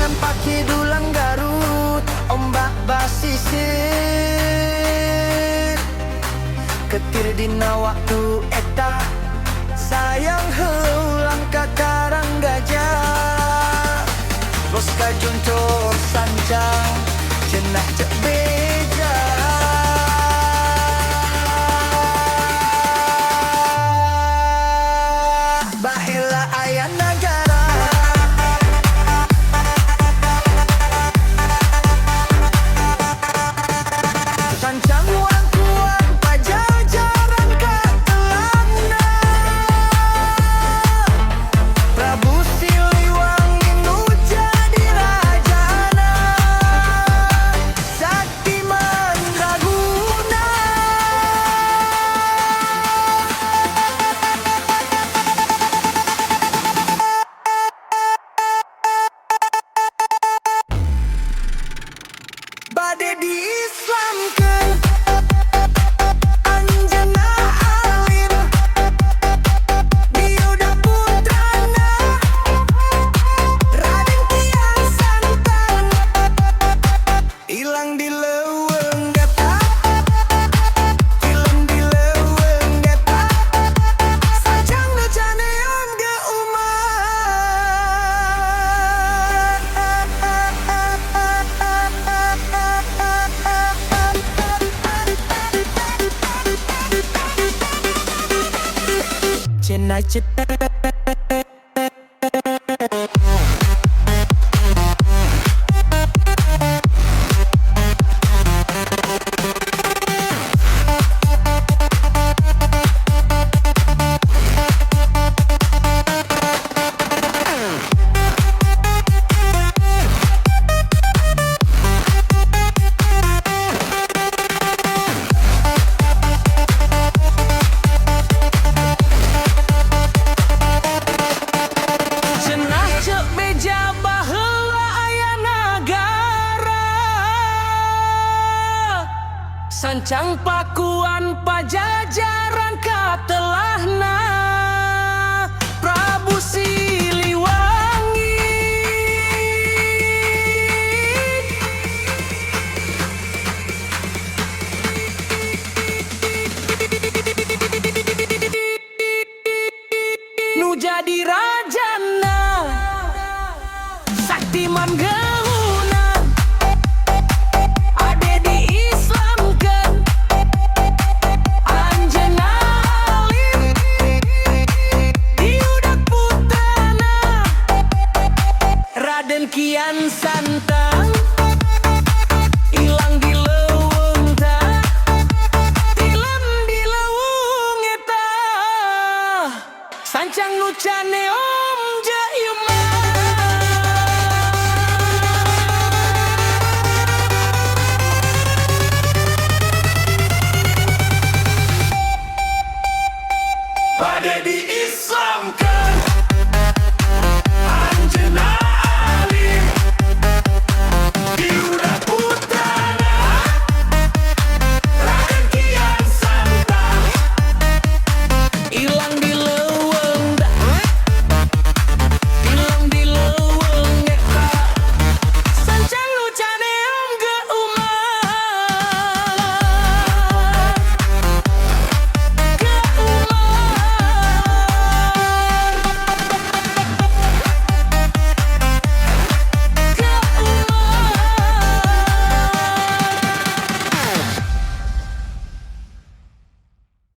Jangan pakai dulang Garut, ombak basisir. Ketir dina waktu eta, sayang heulang ka Karang Gajah. Bos kajuntor sancang, cenah cek beja. Baheula aya nagara, sancang wangkuan pajajaran ka Telana. Prabu Siliwangi nu jadi rajana, Sakti Mandraguna. Bade diislamkeun Anjeunna alim, Diuda putrana Raden Kian Santang. Ilang di leuweung geta, ilang di leuweung geta, sancang nu canean geumat. Cenah cek beja baheula aya nagara, sancang pakuan pajajaran ka Telahna. Prabu Siliwangi nu jadi rajana, Sakti Manggahuna. Ade diislamkeun Anjeunna alim, Diuda putrana Raden Kian Santang.